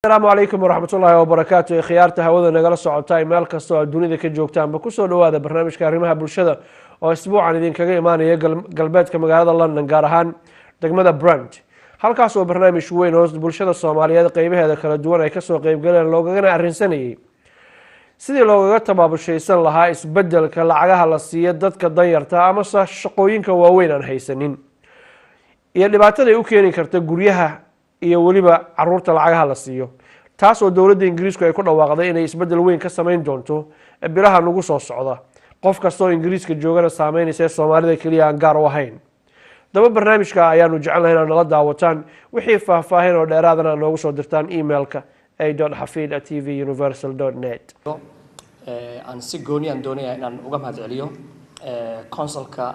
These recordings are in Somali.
السلام عليكم ورحمة الله وبركاته. خيارته هودا نقل الصعوتاي مال كستو الدنيا ذيك الجوكتان بكسو هذا برنامج كاريمها بلشدة واسبوعا إذن كجي ماني قلبات كمقالة لندن قارهان دقمدا براند halkaas oo barnaamij weyn oo bulshada Soomaaliyeed qaybaheeda kala duwan ay ka soo qayb galeen loogana arrinsanayay sidii looga tabaabashaysan lahaa isbadalka lacagaha la siiyo dadka danyarta ama shaqooyinka waaweyn aan haysanin iyo dhibaatada ay u keeni karta guryaha iyo waliba caruurta lacagaha la siiyo taas oo dawladda Ingariiska ay ku dhawaaqday inay isbadal weyn ka sameyn doonto bilaha nagu soo socda qof kasto oo Ingiriiska joogana saameynaysa Soomaalida kaliya aan gaar u ahayn daba barnaamijka ayaanu jecelnahay inaan nala daawataan wixii faahfaahin oo dheeraadana noogu soo dirtaan emailka a.hafid@tvuniversal.net aan si gooni aan doonaya inaan uga mahadceliyo consulka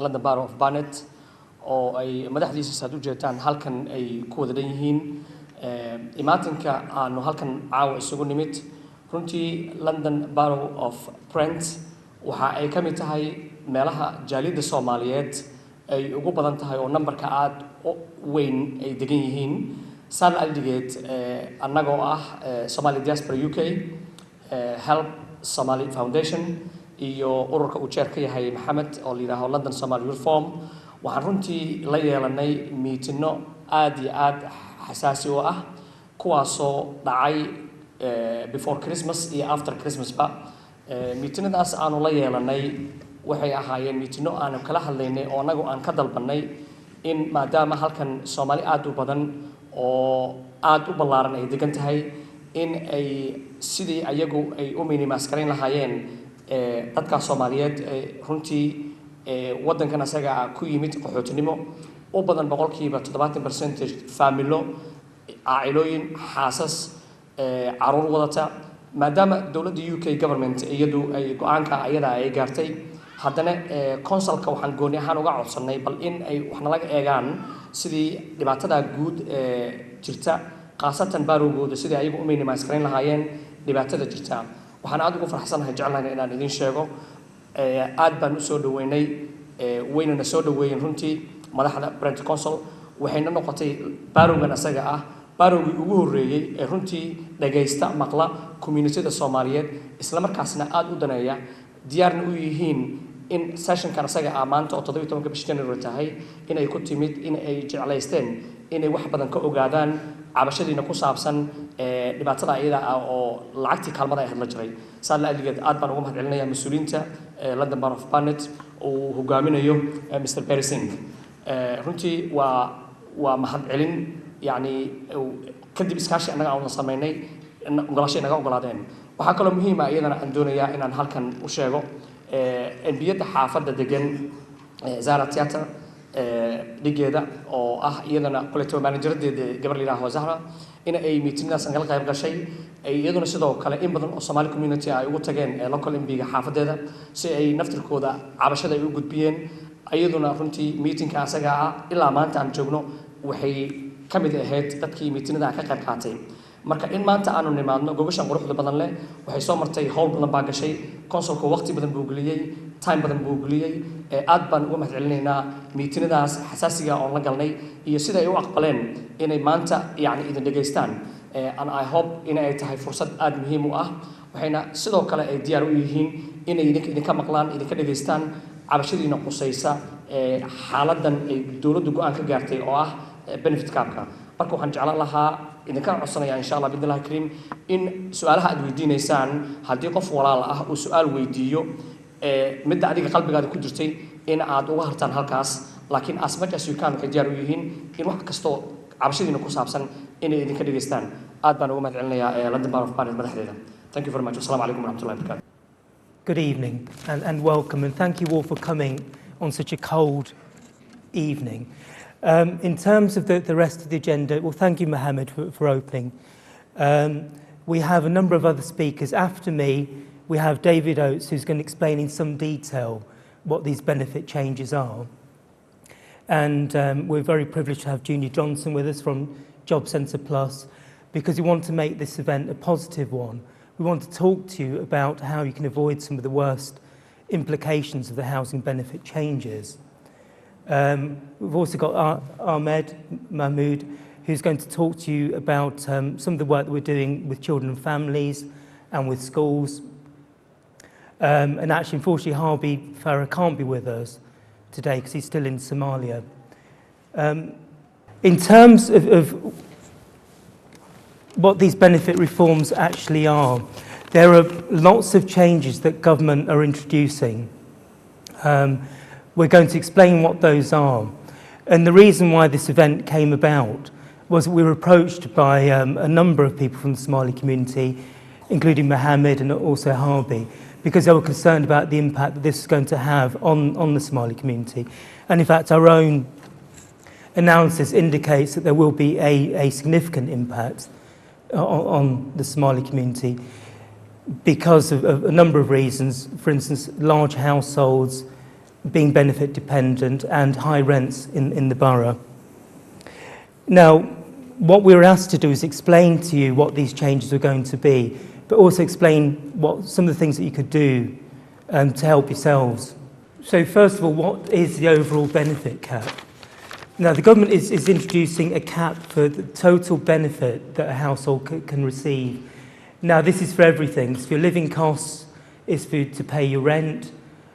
London Borough of Barnet oo ay madaxdiisa saad u jeetaan halkan ay ku wada dhan yihiin imaatinka aanu halkan caawa isugu nimid runtii London Borough of Brent waxa ay ka mid tahay meelaha jaaliyadda Soomaaliyeed ay ugu badan tahay oo numberka aad weyn ay degan yihiin saan aldigeed annagoo ah Somali Diaspora UK Help Somali Foundation iyo ururka uu chair ka yahay Maxamed oo la yiraahdo London Somali Reform waxaan runtii la yeelanay meetino aad iyo aad xasaasi u ah kuwaasoo dhacay before Christmas iyo after Christmas ba meetinadaas aanu la yeelanay waxay ahaayeen meetino aan kala hadlaynay oo anagu aan ka dalbanay in maadaama halkan Soomaali aad u badan oo aad u ballaaran ay degan tahay in ay sidii ayagu ay u minimaskareyn lahaayeen dadka Soomaaliyeed runtii wadankan asaga ku yimid qaxootinimo oo badan 70% familo caa'ilooyin xaasas caruur wadata maadaama dawladda UK government iyadu ay go'aanka ayada ay gaartay haddana consulka waxaan gooni ahaan uga codsanay bal in ay wax nalaga eegaan sidii dhibaatada guud jirta qaasatan baarowgooda sidii ayagu u minimaskareyn lahaayeen dhibaatada jirta waxaan aad ugu faraxsanahay jecelnahay inaan idin sheego aad baan u soo dhaweynay weynana soo dhaweeyeen runtii madaxda Brent Council waxayna noqotay baarowgan asaga ah baarowgii ugu horeeyay ee runtii dhageysta maqla community-da Soomaaliyeed isla markaasna aad u daneeya diyaarna u yihiin in session-kan asaga maanta oo 17 bishii January tahay in ay ku timid in ay jeclaysteen in ay wax badan ka ogaadaan cabashadiina ku saabsan dhibaatada ayada oo lacagtii kaalmada ay hadla jiray saad la aligeed aad baan ugu mahadcelinayaa mas'uuliyiinta London Borough of Barnet oo hogaaminayo Mr. Perising runtii waa mahadcelin yani kadib iskaashi anaga aan sameynay ogolaashay naga ogolaadeen waxa kale muhiim ah iyadana aan doonayaa inaan halkan u sheego NBAda xaafadda degan Zara Theater dhigeeda oo ah iyadana collective manager-deeda gabar la yiraahdo Zahra in ay meetingadaas aan qayb gashay iyaduna sidoo kale in badan oo Somali community ay ugu tageen local MB-ga xaafadeeda si ay naftirkooda cabashada ay u gudbiyeen iyaduna runtii meetingka asaga ilaa maanta aan joogno waxay kamid ahayd dadkii meetingada ka qayb qaatay marka in maanta aanu nimaadno gobashan quruxda badan leh waxay soo martay hawl badan baa gashay consulku waqti badan buu geliyay time badan buu geliyay aad baan uga mahadcelinaynaa meetingadaas xasaasiga oo la galnay iyo sida ay u aqbaleen inay maanta yani idin dhageystaan and I hope in ay tahay fursad aad muhiim u ah waxayna sidoo kale ay diyaar u yihiin inay idinka maqlaan idinka dhageystaan cabashadiina qusaysa xaaladan ay dawladdu go'aan ka gaartay oo ah benefit cap-ka marka waxaan jeclaan lahaa idinka codsanayaa insha Allah bidilaahi kariim in su'aalaha aad weydiinaysaan haddii qof walaal ah uu su'aal weydiiyo midda adiga qalbigaada ku jirtay in aad uga hartaan halkaas laakiin as much as you can waxay diyaar u yihiin in wax kasto cabashadiina ku saabsan inay idinka dhageystaan aad baan uga mahadcelinayaa London Borough of Barnet madaxdeeda thank you very much assalamu alaykum warahmatullahi wabarakatuh. Good evening and welcome and thank you all for coming on such a cold evening. In terms of the rest of the agenda, well, thank you, Mohammed, for opening. We have a number of other speakers. After me, we have David Oates, who's going to explain in some detail what these benefit changes are. And we're very privileged to have Junior Johnson with us from Job Centre Plus, because we want to make this event a positive one. We want to talk to you about how you can avoid some of the worst implications of the housing benefit changes. We've also got Ahmed Mahmood, who's going to talk to you about some of the work that we're doing with children and families and with schools. And actually, unfortunately, Harvey Farah can't be with us today because he's still in Somalia. In terms of what these benefit reforms actually are, there are lots of changes that government are introducing. We're going to explain what those are. And the reason why this event came about was we were approached by a number of people from the Somali community, including Mohammed and also Harvey, because they were concerned about the impact that this is going to have on the Somali community. And in fact, our own analysis indicates that there will be a significant impact on the Somali community because of a number of reasons. For instance, large households being benefit dependent and high rents in the borough. Now, what we were asked to do is explain to you what these changes are going to be, but also explain what some of the things that you could do to help yourselves. So first of all, what is the overall benefit cap? Now, the government is introducing a cap for the total benefit that a household can receive. Now, this is for everything. It's for your living costs, it's for to pay your rent,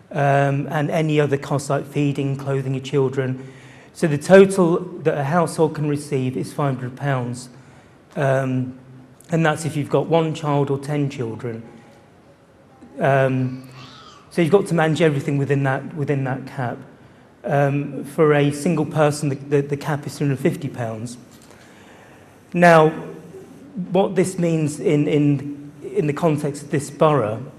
and any other costs like feeding, clothing your children. So the total that a household can receive is £500. And that's if you've got one child or 10 children. So you've got to manage everything within that cap. For a single person, the cap is £250. Now, what this means in the context of this borough,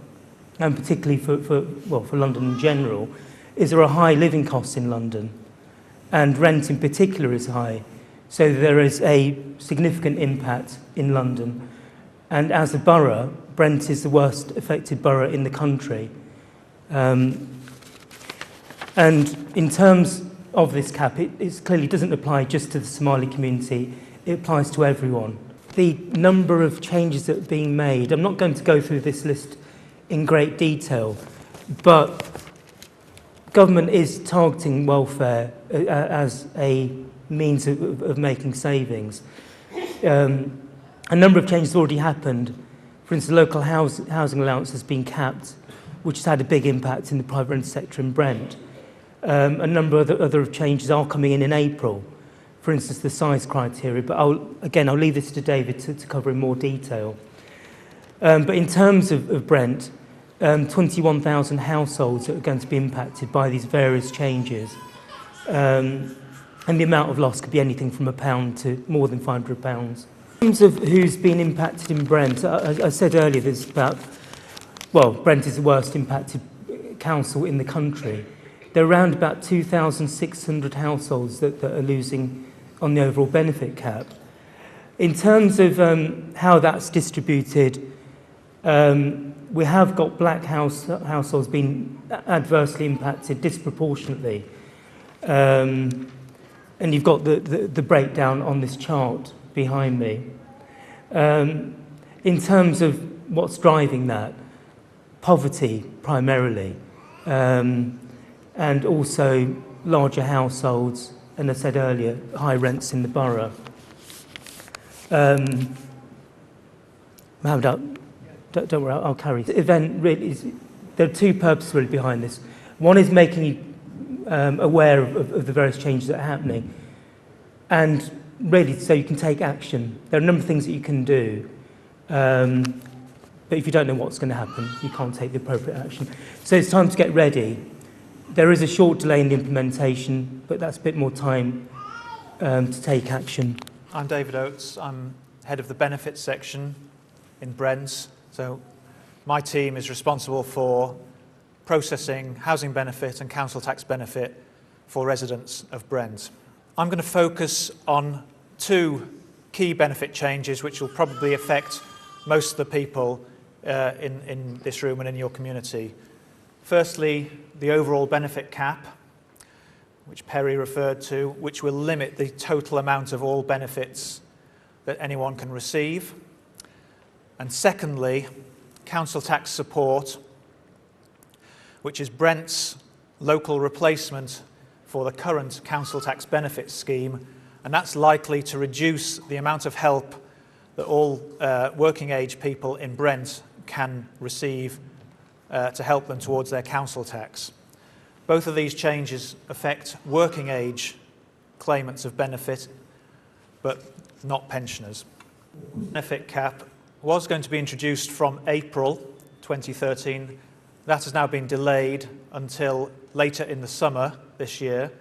and particularly for London in general, is there are high living costs in London, and rent in particular is high. So there is a significant impact in London. And as a borough, Brent is the worst affected borough in the country. And in terms of this cap, it clearly doesn't apply just to the Somali community, it applies to everyone. The number of changes that are being made, I'm not going to go through this list in great detail, but government is targeting welfare as a means of making savings. A number of changes have already happened. For instance, the local housing allowance has been capped, which has had a big impact in the private rented sector in Brent. A number of other changes are coming in April. For instance, the size criteria, but I'll leave this to David to cover in more detail. But in terms of Brent, 21,000 households are going to be impacted by these various changes. And the amount of loss could be anything from £1 to more than £500. In terms of who's been impacted in Brent, I said earlier there's Brent is the worst impacted council in the country. There are around about 2,600 households that are losing on the overall benefit cap. In terms of how that's distributed, we have got black households being adversely impacted disproportionately. And you've got the breakdown on this chart behind me. In terms of what's driving that, poverty primarily, and also larger households, and as I said earlier, high rents in the borough. Mohammed, don't worry, I'll carry. The event really is, there are two purposes really behind this. One is making you aware of the various changes that are happening, and really so you can take action. There are a number of things that you can do, but if you don't know what's going to happen, you can't take the appropriate action. So it's time to get ready. There is a short delay in the implementation, but that's a bit more time to take action. I'm David Oates. I'm head of the benefits section in Brent. So my team is responsible for processing housing benefit and council tax benefit for residents of Brent. I'm going to focus on two key benefit changes which will probably affect most of the people in this room and in your community. Firstly, the overall benefit cap, which Perry referred to, which will limit the total amount of all benefits that anyone can receive. And secondly, council tax support, which is Brent's local replacement for the current council tax benefit scheme, And that's likely to reduce the amount of help that all working age people in Brent can receive to help them towards their council tax. Both of these changes affect working age claimants of benefit, but not pensioners. Benefit cap was going to be introduced from April 2013. That has now been delayed until later in the summer this year,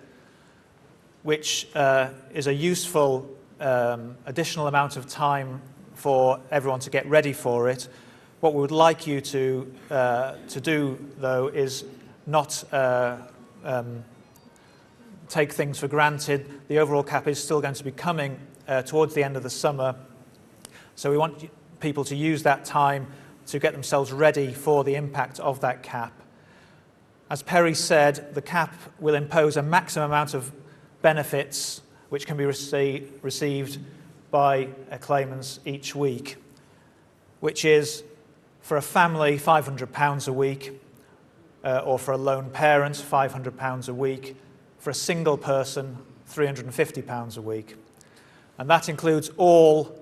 which is a useful additional amount of time for everyone to get ready for it. What we would like you to do, though, is not take things for granted. The overall cap is still going to be coming towards the end of the summer, so we want people to use that time to get themselves ready for the impact of that cap. As Perry said, the cap will impose a maximum amount of benefits which can be received by claimants each week, which is for a family £500 a week, or for a lone parent £500 a week, for a single person £350 a week. And that includes all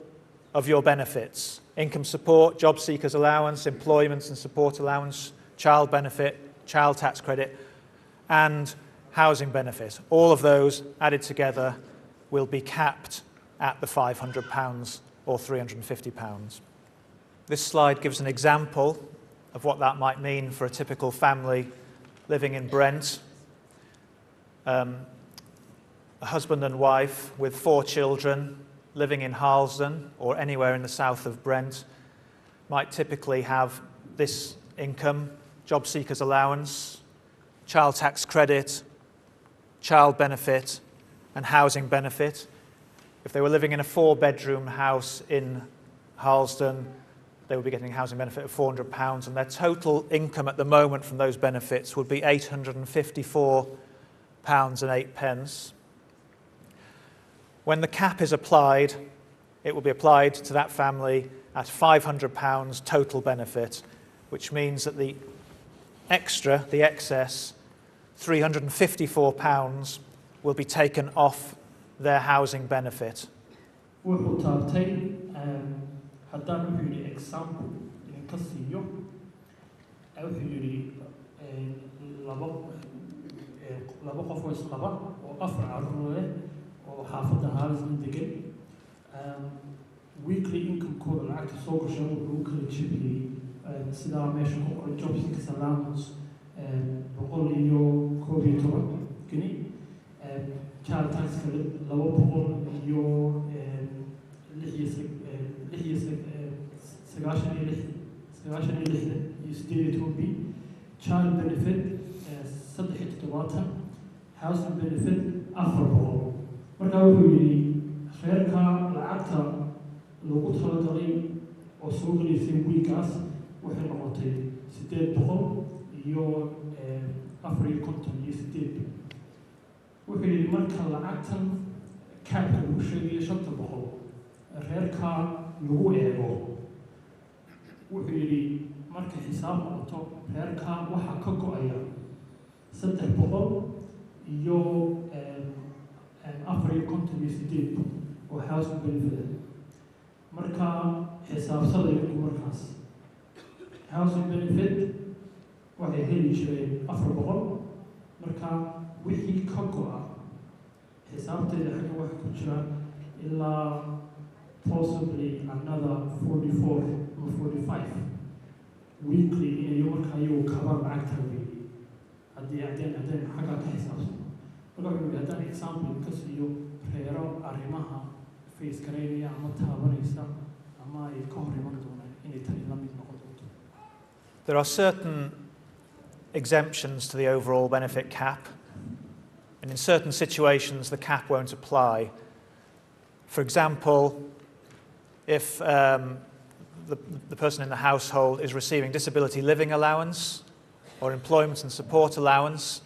of your benefits: income support, job seekers allowance, employment and support allowance, child benefit, child tax credit, and housing benefit. All of those added together will be capped at the £500 or £350. This slide gives an example of what that might mean for a typical family living in Brent. A husband and wife with 4 children living in Harlesden or anywhere in the south of Brent might typically have this income: job seekers allowance, child tax credit, child benefit, and housing benefit. If they were living in a 4-bedroom house in Harlesden, they would be getting a housing benefit of £400, and their total income at the moment from those benefits would be £854.08. When the cap is applied, it will be applied to that family at £500 total benefit, which means that the extra, the excess, £354 will be taken off their housing benefit. wuxuu taabtay haddaan wuxuu yidhi example idinka siiyo wuxuu yidhi laba qof oo isqaba oo 4 carruur leh oo xaafadda Harlesden degan weekly income-kooda lacagta soo gashay wuxuu u kala jebiyey sidaa meesha ku qoran job seekers allowance £111 gini, child tax credit £200 child benefit 370, housing benefit 400. marka wuxuu yidhi reerka lacagta loogu talagalay oo soo gelaysay wiilkaas waxay noqotay 858. wuxuu yidhi marka lacagtan kaabka lagu sheegayo 500 reerka lagu eego, wuxuu yidhi marka xisaab noqoto reerka waxaa ka go-aya 358 oo housing benefit. marka xisaabsadaydu markaas housing benefit waxay heli jireen 400, marka wixii ka go-a xisaabteeda xagga waxa ku jira ilaa possibly another 44 or 45 weekly inayo marka iyagu kaba lacagta weeyey haddii xagga ka xisaabsan. marka wuxuu yidhi haddaan example ka siiyo reero arrimaha face gareynaya ama taabanaysa ama ay ka hor iman doonaan inay tani la mid noqon doonto. There are certain exemptions to the overall benefit cap, and in certain situations the cap won't apply. For example, if the person in the household is receiving disability living allowance or employment and support allowance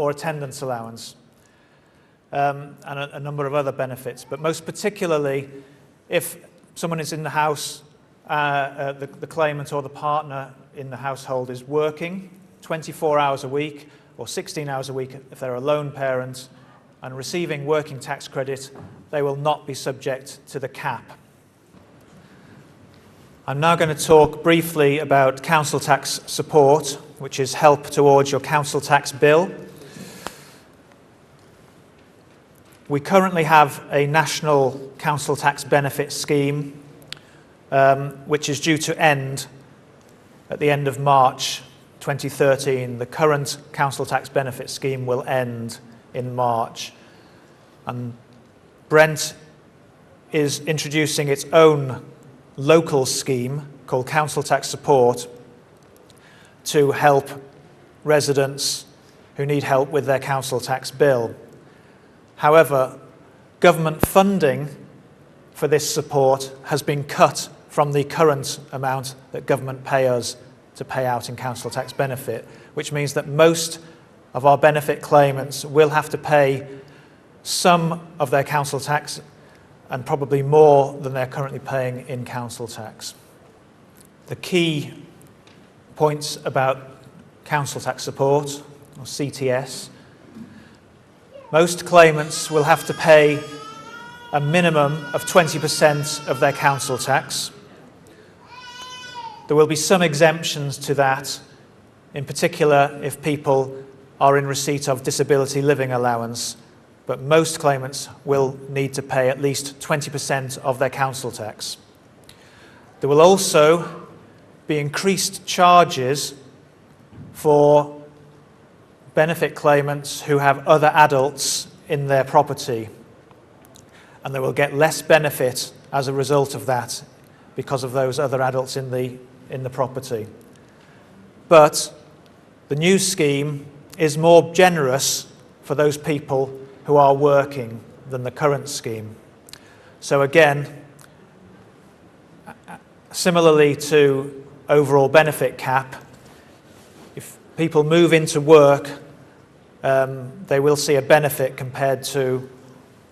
or attendance allowance, and a number of other benefits. But most particularly, if someone is in the house, the claimant or the partner in the household is working 24 hours a week or 16 hours a week if they're a lone parent, and receiving working tax credit, they will not be subject to the cap. I'm now going to talk briefly about council tax support, which is help towards your council tax bill. We currently have a national council tax benefit scheme, which is due to end at the end of March 2013. The current council tax benefit scheme will end in March. And Brent is introducing its own local scheme called Council Tax Support to help residents who need help with their council tax bill. However, government funding for this support has been cut from the current amount that government pay us to pay out in council tax benefit, which means that most of our benefit claimants will have to pay some of their council tax and probably more than they're currently paying in council tax. The key points about council tax support, or CTS, most claimants will have to pay a minimum of 20% of their council tax. There will be some exemptions to that, in particular if people are in receipt of disability living allowance, but most claimants will need to pay at least 20% of their council tax. There will also be increased charges for benefit claimants who have other adults in their property, and they will get less benefit as a result of that because of those other adults in the property. But the new scheme is more generous for those people who are working than the current scheme. So again, similarly to overall benefit cap, if people move into work, they will see a benefit compared to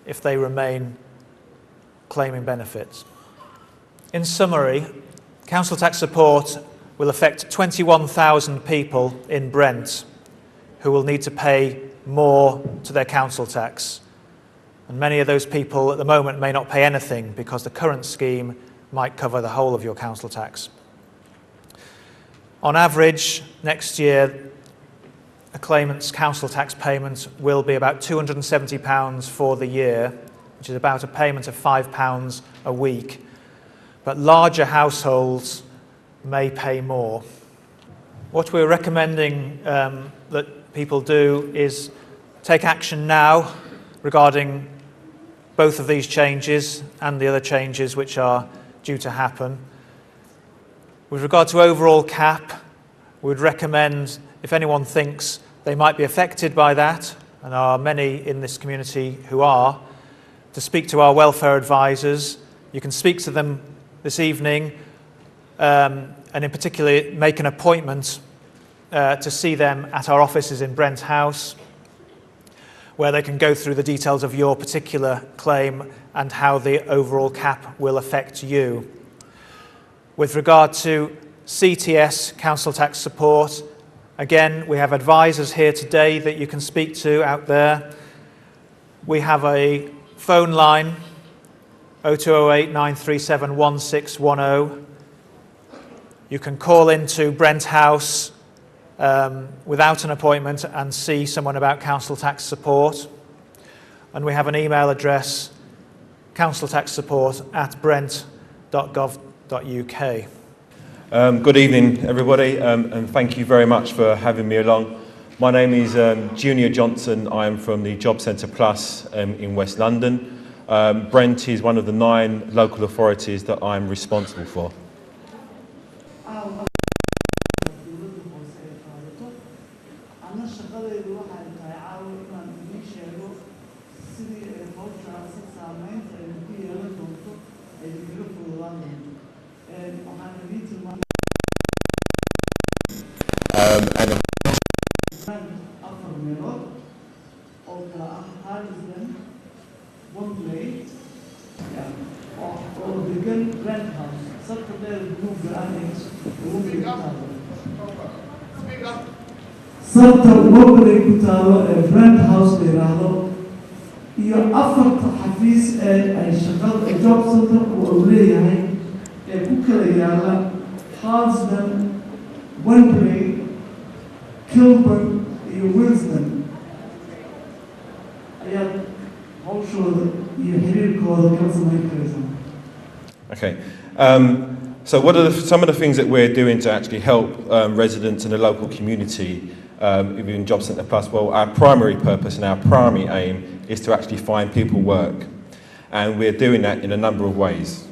if they remain claiming benefits. In summary, council tax support will affect 21,000 people in Brent who will need to pay more to their council tax. And many of those people at the moment may not pay anything because the current scheme might cover the whole of your council tax. On average, next year, a claimant's council tax payment will be about £270 for the year, which is about a payment of £5 a week. But larger households may pay more. What we're recommending that people do is take action now regarding both of these changes and the other changes which are due to happen. With regard to overall cap, we would recommend, if anyone thinks they might be affected by that, and there are many in this community who are, to speak to our welfare advisors. You can speak to them this evening, and in particular make an appointment to see them at our offices in Brent House, where they can go through the details of your particular claim and how the overall cap will affect you. With regard to CTS, council tax support, again, we have advisors here today that you can speak to out there. We have a phone line, 0208 937 1610. You can call into Brent House without an appointment and see someone about council tax support. And we have an email address, counciltaxsupport@brent.gov.uk. Good evening, everybody, and thank you very much for having me along. My name is Junior Johnson. I am from the Job Centre Plus in West London. Brent is one of the 9 local authorities that I'm responsible for. sabta uma baday ku taalo ee Brent House la yiraahdo iyo afarta xafiis ay shaqada job center uu leeyahay ku kala yaala Harlesden, Wembley, Kilburn iyo Wilsden ayaa hawshooda iyo xiriirkooda kala samayn karaysa. Okay. So what are some of the things that we're doing to actually help residents in the local community within Job Centre Plus? Well, our primary purpose and our primary aim is to actually find people work. And we're doing that in a number of ways.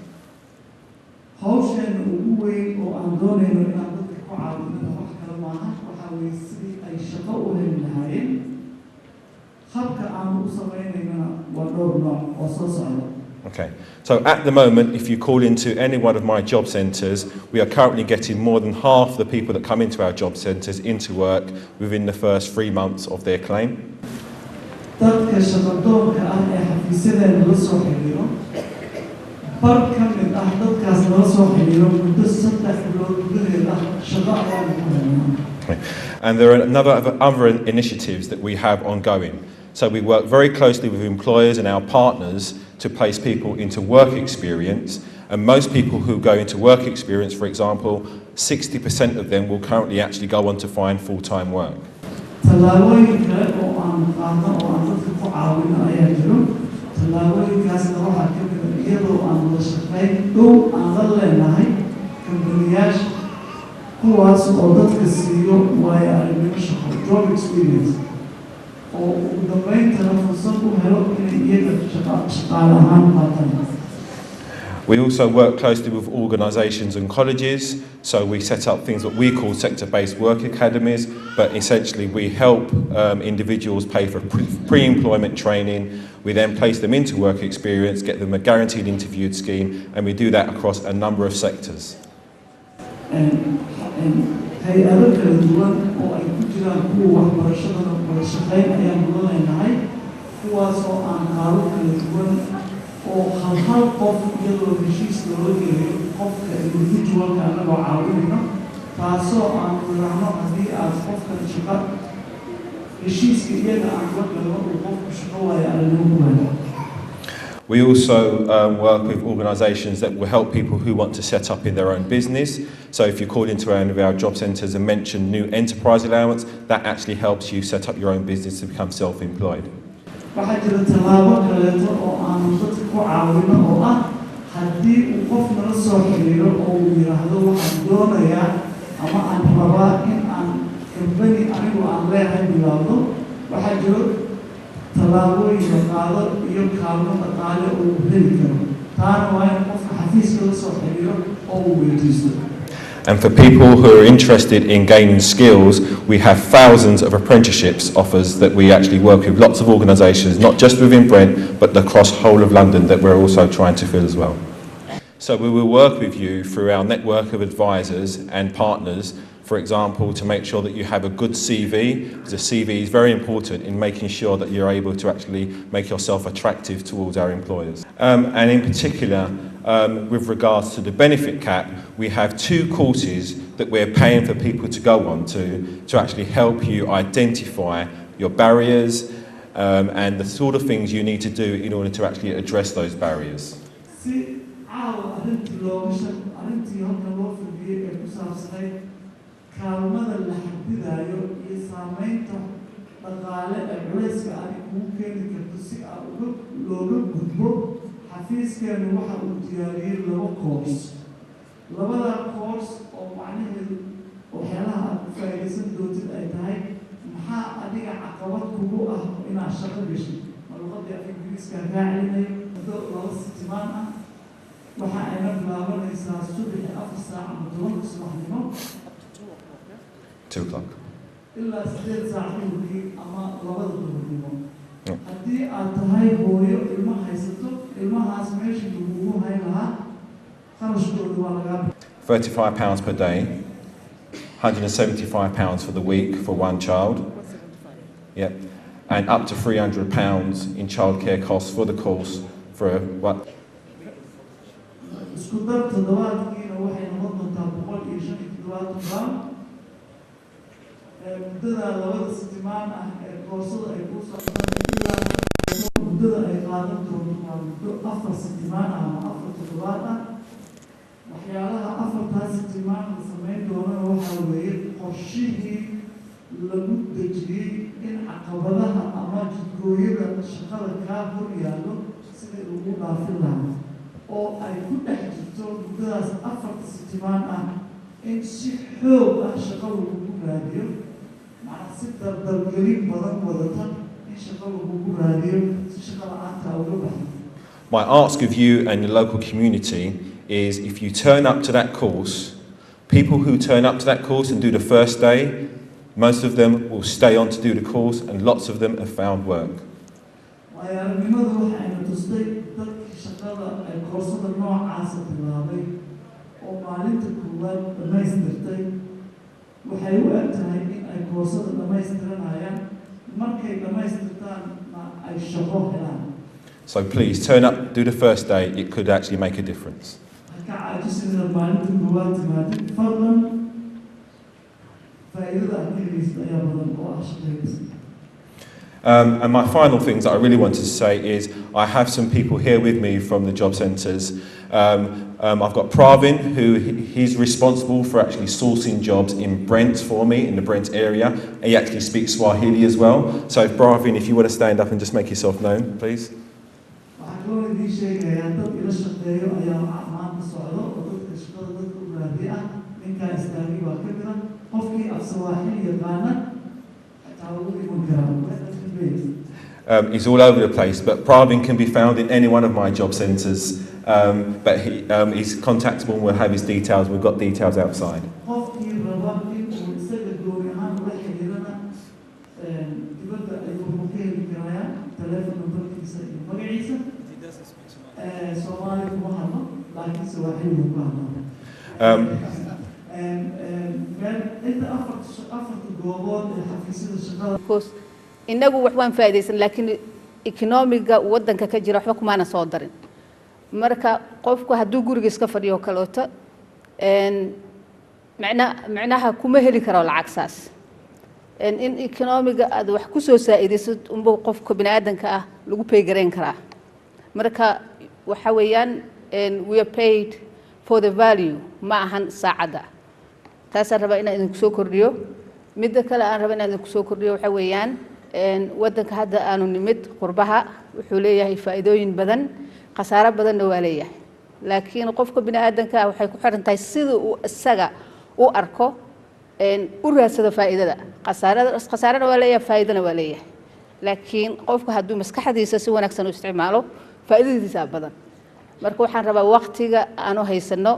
Hawshan ugu weyn oo aan doonayno inaan dadka ku caawino wax kale maaha waxa weeye sidii ay shaqo u heli lahaayeen. Habka aan u samaynayna waa dhowr nooc oo soo socda. Okay, so at the moment, if you call into any one of my job centres, we are currently getting more than half the people that come into our job centres into work within the first 3 months of their claim. Dadka shaqadoonka ah ee xafiisyada la soo xiriiro bar ka mid ah dadkaas la soo xiriiro muddo 3 bilood gudaheed ah shaqo ayaan ku helnaa. And there are other initiatives that we have ongoing. So we work very closely with employers and our partners to place people into work experience. And most people who go into work experience, for example, 60% of them will currently actually go on to find full-time work. Tallaabooyinka oo aan qaadno oo aan dadka ku caawino ayaa jiro. Tallaabooyinkaasna waxaa ka mid ah iyadoo aan wada shaqayn dhow aan la leenahay kambaniyyaasha kuwaas oo dadka siiyo waayo aragnimo shaqo job experience oo ugu dambayntana fursad u helo inay iyaga shaqaale ahaan qaataan. We also work closely with organisations and colleges, so we set up things that we call sector-based work academies, but essentially we help individuals pay for pre-employment training. We then place them into work experience, get them a guaranteed interviewed scheme, and we do that across a number of sectors. Hay-ado kala duwan oo ay ku jiraan kuwa waxbarashadana wada shaqayn ayaan kula leenahay kuwaas oo aan qaado kala duwan oo hal qof iyadoo heshiis loola gelayo qofka individualka anagoo caawinayno taasoo aan nidhaahno haddii aad qofkan shaqo heshiiska iyaga aan la galno uu qofku shaqo waayo aragnimo ku helo. We also work with organisations that will help people who want to set up in their own business. So if you call into one of our job centres and mention new enterprise allowance, that actually helps you set up your own business to become self-employed. Waxaa jira tallaabo kaleeto oo aan dadka ku caawino oo ah haddii uu qof nala soo xiriiro oo uu yiraahdo waxaan doonayaa ama aan rabaa in aan kambani anigu aan leeyahay bilaawdo waxaa jiro tallaabooyin qaado iyo kaalmo dhaqaale oo uu heli karo taana waa in qofka xafiiska la soo xiriiro oo uu weydiisto. And for people who are interested in gaining skills, we have thousands of apprenticeships offers that we actually work with lots of organisations, not just within Brent, but across the whole of London that we're also trying to fill as well. So we will work with you through our network of advisors and partners, for example, to make sure that you have a good CV, because a CV is very important in making sure that you're able to actually make yourself attractive towards our employers. And in particular, with regards to the benefit cap, we have 2 courses that we're paying for people to go on to actually help you identify your barriers and the sort of things you need to do in order to actually address those barriers. kaalmada la xadidayo iyo saameynta dhaqaale ee culayska ay kugu keeni karto si looga gudbo xafiiskeenu waxa uu diyaariyey 2 course. labada course oo macnaheedu waxyaalaha aad ku faa'iidaysan doontid ay tahay maxaa adiga caqabad kugu ah inaad shaqo gashay ma luqadii Ingiriiska kaa celinayo muddo 2 sitimaan ah waxa ayna bilaabanaysaa subaxii 4 saac ama 10 subaxnimo 2 o'clock. ilaa 8 saacadoodii ama 2 duhurnimo. Haddii aad tahay hooyo ilmo haysato ilmahaas meesha lagugu hayn lahaa qarashkooda waa lagaa £35 per day, £175 for the week for 1 child. Yep. And up to £300 in childcare costs for the course for what? Isku dar toddobaadkiina waxay noqon doontaa £175. muddada 2 sitimaan ah ee koorsada ay ku socdaan ilaa muddo muddada ay qaadan doonto waa muddo 4 sitimaan ama 4 toddobaad ah waxyaalaha 4taas sitimaan la samayn doonana waxaa weeye qorshihii lagu dejiyey in caqabadaha ama jidgooyada shaqada kaa hor yaallo sida lagu dhaafin lahaa oo ay ku dhex jirto muddadaas 4 sitimaan ah in si xoog ah shaqo lagugu raadiyo macnaa si dardalgelin badan wadata in shaqo lagugu raadiyo si shaqa la-aanta uga baxdo. My ask of you and your local community is if you turn up to that course, people who turn up to that course and do the first day, most of them will stay on to do the course and lots of them have found work. waayo-aragnimadu waxayna tustay dadkii shaqada ay koorsada noocaasa bilaabay oo maalinta koowaad dhammaystirtay waxay u eg tahay in ay koorsada dhammaystiranayaan markay dhammaystirtaanna ay shaqo helaan. So please turn up, do the first day, it could actually make a difference. Ka caajisina maalinta koowaad timaadid fadlan faa'iidada aad ka helaysid ayaa badan oo ah shaqaysa. And my final things that I really wanted to say is I have some people here with me from the job centres. I've got Pravin, who he's responsible for actually sourcing jobs in Brent for me, in the Brent area. He actually speaks Swahili as well. So Pravin, if you want to stand up and just make yourself known, please. He's all over the place, but Pravin can be found in any one of my job centres. But he's contactable and we'll have his details. We've got details outside. inagu wax waan faa'iideysan laakiin economiga wadanka ka jira waxba kumaana soo darin marka qofku hadduu guriga iska fadhiyo kaloota macnaha kuma heli karo lacag saas in economiga aad wax ku soo saa'iideysid unba qofka bini'aadanka ah lagu paygareyn karaa marka waxa weeyaan we are paid for the value ma ahan saacada taasaan rabaa inaan idinku soo kordhiyo midda kale aan rabaa inaan idinku soo kordhiyo waxa weeyaan wadanka hadda aanu nimid qurbaha wuxuu leeyahay faa'iidooyin badan khasaaro badanna waa leeyahay laakiin qofka bini'aadanka ah waxay ku xiran tahay sida uu isaga u arko u raadsado faa'iidada khasaarana waa leeyahay faa'iidana waa leeyahay laakiin qofka hadduu maskaxdiisa si wanaagsan u isticmaalo faa'iidadiisa badan marka waxaan rabaa waqtiga aanu haysano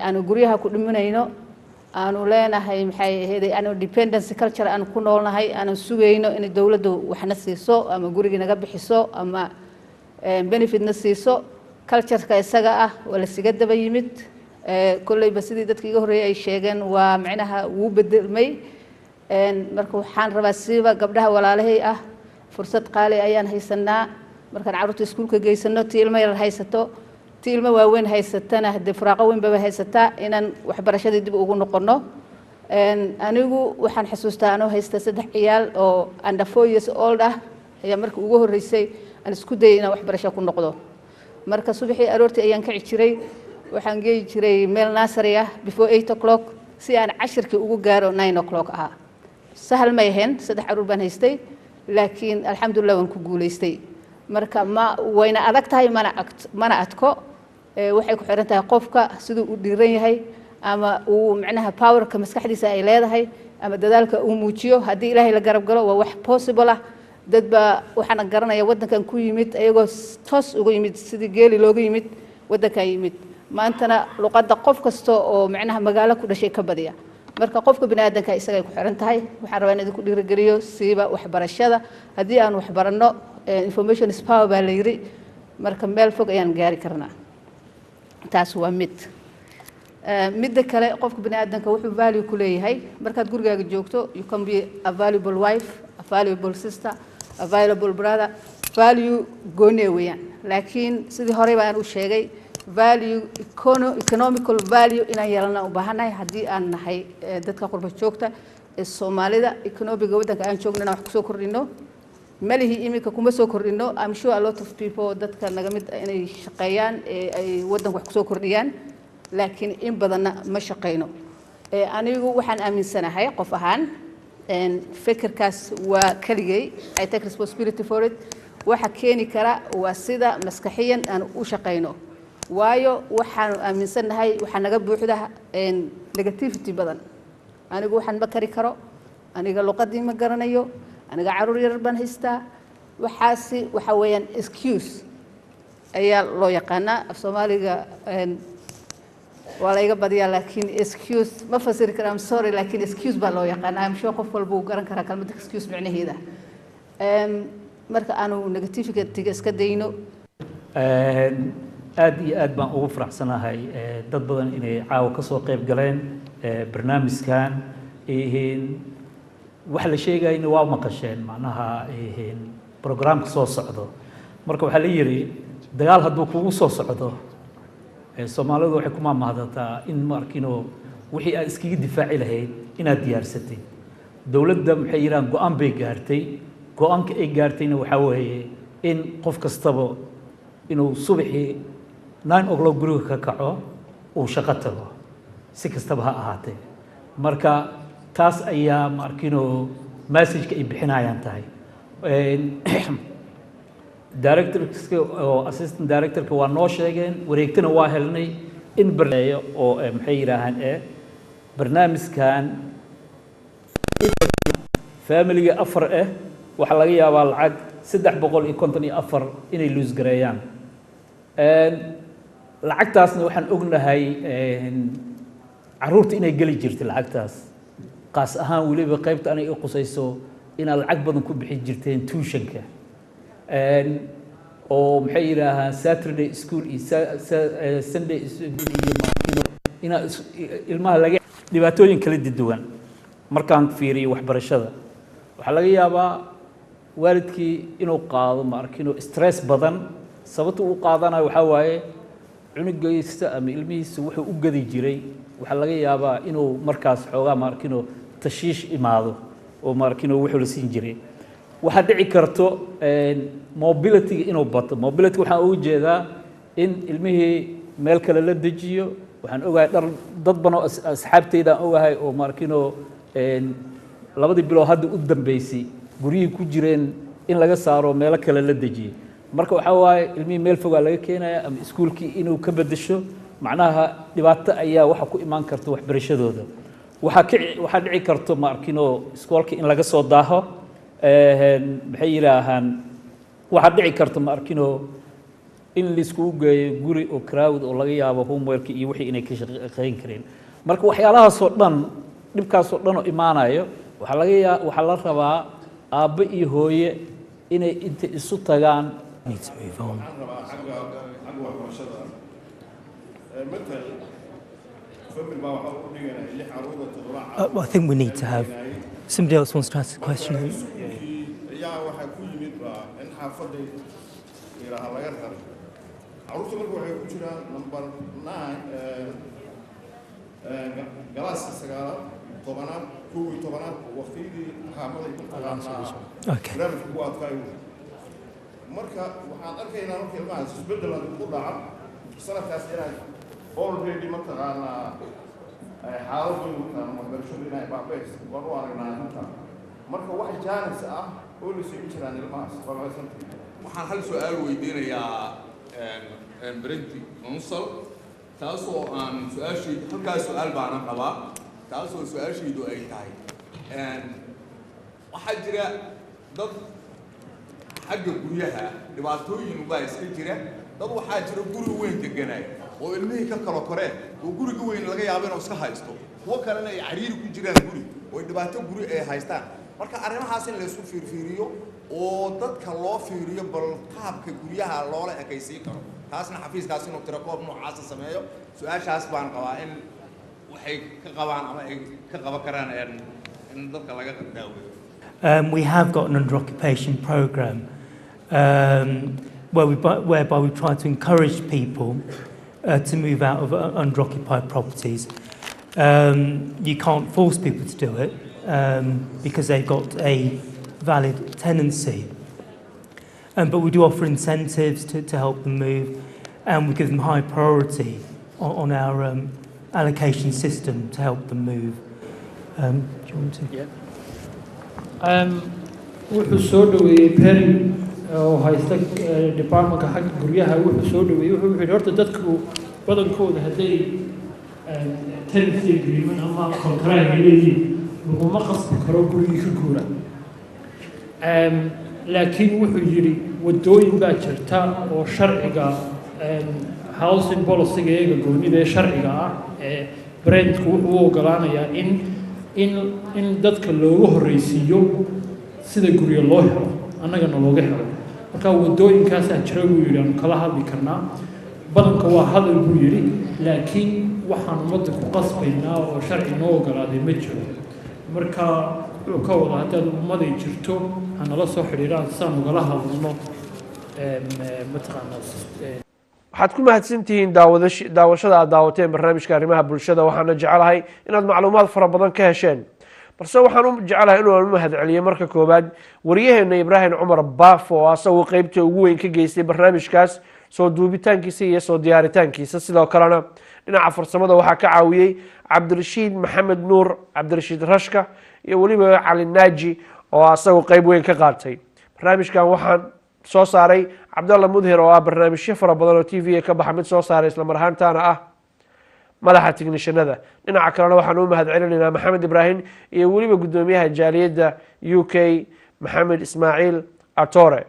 aanu guryaha ku dhimanayno aanu leenahay maxay ahayd aanu dependency culture aan ku noolnahay aanu sugayno in dawladdu waxna siiso ama guriga naga bixiso ama benefit na siiso culture-ka isaga ah wala siga daba yimid kullayba sidii dadkii iga horeeyay ay sheegeen waa macnaha uu bedelmay marka waxaan rabaa siiba gabdhaha walaalahay ah fursad qaali ayaan haysanaa markaan carruurta iskuulka geysano tii ilmo yar haysato tii ilmo waaweyn haysatana haddii firaaqo weyn baba haysataa inaan waxbarashadii dib ugu noqono anigu waxaan xasuustaa anoo haysta 3 ciyaal oo under 4 years old ah ayaa markii ugu horeysay aan isku dayay inaan waxbarasho ku noqdo marka subaxii aroortii ayaan ka cijiray waxaan geey jiray meel nursery ah before 8 o'clock si aan cashirkii ugu gaaro 9 o'clock ah sahal ma yahayn 3 caruur baan haystay laakiin alxamdulillah waan ku guuleystay marka ma wayna adag tahay mana adko waxay ku xiran tahay qofka siduu u dhiiran yahay ama uu macnaha powerka maskaxdiisa ay leedahay ama dadaalka uu muujiyo haddii ilaahay la garab galo waa wax possible ah dadba waxaan garanaya wadankan ku yimid ayagoo toos uga yimid sidii geeli looga yimid wadankan yimid maantana luqadda qof kasta oo macnaha magaalo ku dhashay ka badiya marka qofka bini'aadanka isaga ay ku xiran tahay waxaan rabaa in idinku dhiirigeliyo siiba waxbarashada haddii aan wax baranno information is power baa la yiri marka meel fog ayaan gaari karnaa taas waa midda kale qofka bini'aadanka wuxuu value ku leeyahay markaad gurigaaga joogto you can be a valuable wife a valuable sister a valuable brother value gooni weeyaan laakiin sidii hore baan u sheegay value economical value inaan yeelana u baahanahay haddii aan nahay dadka qurba joogta ee Soomaalida economiga wadanka aan joognana wax ku soo kordhino malihii iminka kuma soo kordhino. I'm sure a lot of people dadka naga mid inay shaqeeyaan ay waddanka wax ku soo kordhiyaan laakiin in badanna ma shaqeyno. Anigu waxaan aaminsanahay qof ahaan fikirkaas waa kaligay. I take responsibility for it. waxa keeni kara waa sida maskaxiyan aan u shaqeyno waayo waxaan aaminsanahay waxa naga buuxda negativity badan. anigu waxaan ma kari karo, aniga luqadii ma garanayo, aniga caruur yar baan haystaa. waxaasi waxa weeyaan excuse ayaa loo yaqaanaa af Soomaaliga waa la iga badiyaa laakiin excuse ma fasiri karo. I'm sorry laakiin excuse baa loo yaqaanaa. I'm sure qof walba uu garan karaa kalmadda excuse macnaheeda. marka aanu negativity iska dayno. aad iyo aad baan ugu faraxsanahay dad badan inay caawa ka soo qayb galeen barnaamijkan. wax la sheegayna waa maqasheen macnaha programka soo socdo. marka waxaa la yiri dagaal hadduu kugu soo socdo Soomaalidu waxay ku maamahdataa in markino wixii aad iskaga difaaci lahayd inaad diyaarsatay. dawladda maxay yiraan go'aan bay gaartay. go'aanka ay gaartayna waxa weeye in qof kastaba inuu subaxii 9 o'clock guriga ka kaco uu shaqo tago si kastaba ha ahaatee. marka taas ayaa markino message-ka ay bixinayaan tahay. director-ka oo assistant director-ka waa noo sheegeen wareegtana waa helnay in barnaamij oo maxay yiraahdaan barnaamijkan family-ga 4 waxa laga yaabaa lacag 354 inay lose gareeyaan. lacagtaasna waxaan ognahay caruurta inay gali jirtay lacagtaas qaas ahaan waliba qaybta anay u qusayso inay lacag badan ku bixin jirteen tuition-ka oo maxay yiraahdaan Saturday school iyo Sunday iyo ina ilmaha laga dhibaatooyin kala duwan. markaan fiiriyo waxbarashada waxa laga yaabaa waalidkii inuu qaado markino stress badan. sababta uu qaadanayo waxa waaye cunugaysta ama ilmihiisa wuxuu u gadi jiray waxa laga yaabaa inuu markaas xoogaa markino tashiish imaado oo markino wuxuu la siin jiray. waxa dhici karto mobility inuu bato. mobility waxa uu jeedaa in ilmihii meel kale la dejiyo. waxaan ogahay dad badan oo asxaabteyda ogahay oo markino labadii bilood hadda u dambeysay guriyii ku jireen in laga saaro meel kale la dejiyo. marka waxa waaye ilmihii meel fog laga keenaya ama iskuulkii inuu ka bedesho macnaha dhibaato ayaa waxa ku imaan karta waxbarashadooda. waxa dhici karto markino iskoolka in laga soo daaho. maxay yiraahdaan waxa dhici karto markino in la isku geeyo guri oo crowd oo laga yaabo homework iyo wixii inay ka shaqeyn kareen. marka waxyaalahaas oo dhan dhibkaas oo dhan oo imaanayo waxa la rabaa aabba iyo hooye inay inta isu tagaan. Need to move on. I think we need to have somebody else wants to ask a question. Okay. marka waxaan arkaynaa markii ilmahaas isbedel ku dhaca sanadkaas inay already mataqaana xaaladoodu waxbarashadu inay baabeys waan u aragnaa inta marka wax jaanis ah oo la sii jiraan ilmahaas waxaan hal su'aal weydiinayaa Brenti Monsal taasoo aan su'aashii halkaas su'aal baan qabaa taasoo su'aashiidu ay tahay waxaa jira dad xagga guryaha dhibaatooyin baa iska jira. dad waxaa jira guri weyn deganay oo ilmihii ka kala koreen oo guriga weyn laga yaabo inuu iska haysto kuwa kalena ay xiriir ku jiraan guri oo dhibaato guri ay haystaan. marka arrimahaas in la isku fiiriyo oo dadka loo fiiriyo bal qaabka guryaha loola ekaysiin karo taasna xafiiskaas inuu tirakoob noocaas sameeyo. su'aashaas baan qabaa in waxay ka qabaan ama ay ka qaban karaan in dadka laga daaweeyo. We have got an under-occupation programme whereby we try to encourage people to move out of under-occupied properties. You can't force people to do it because they've got a valid tenancy. but we do offer incentives to help them move, and we give them high priority on our allocation system to help them move. Do you want to? Yeah. Wuxuu soo dhaweeyey Perry oo haysta departmentka xagga guryaha wuxuu soo dhaweeyey wuxuu yidhi horta dadku badankooda hadday tenancy agreement ama contract leeyihiin laguma qasbi karo gurigii ka guura laakiin wuxuu yidhi wadooyin baa jirta oo sharciga housing policy eega goonida ee sharciga ah ee brandku wuxuu u ogolaanayaa in dadka looga horreysiiyo sida guryo loo helo annagana looga helo marka wadooyinkaasaa jira buu yidhi aanu kala hadli karnaa badanka waa hadal buu yidhi laakiin waxaan ummadda ku qasbaynaa oo sharci noo ogolaaday ma jiro marka wuxuu ka wada haddaad ummaday jirto hanala soo xidhiidhaan saan ugala hadlno mataqaanaa waxaad ku mahadsantihiin daawashada aad daawateen barnaamijka arrimaha bulshada waxaana jecelahay inaad macluumaad fara badan ka hesheen balse waxaan u jecelahay inuu u mahadceliyo marka koowaad wariyaheena Ibraahim Cumar Baaf oo asagoo qaybta ugu weyn ka geystay barnaamijkaas soo duubitaankiisa iyo soo diyaaritaankiisa sidoo kalena dhinaca farsamada waxaa ka caawiyey Cabdirashiid Maxamed Nuur Cabdirashiid Rashka iyo waliba Cali Naaji oo asagoo qayb weyn ka qaatay barnaamijkan waxaan soo saaray Cabdalla Mudhir oo barnaamijyo fara badan oo TV ka baxa mid soo saaray isla mar ahaantaana madaxa tiknishanada dhinaca kalena waxaan u mahadcelinaynaa Maxamed Ibraahim iyo waliba gudoomiyaha jaaliyadda UK Maxamed Ismaaciil Atore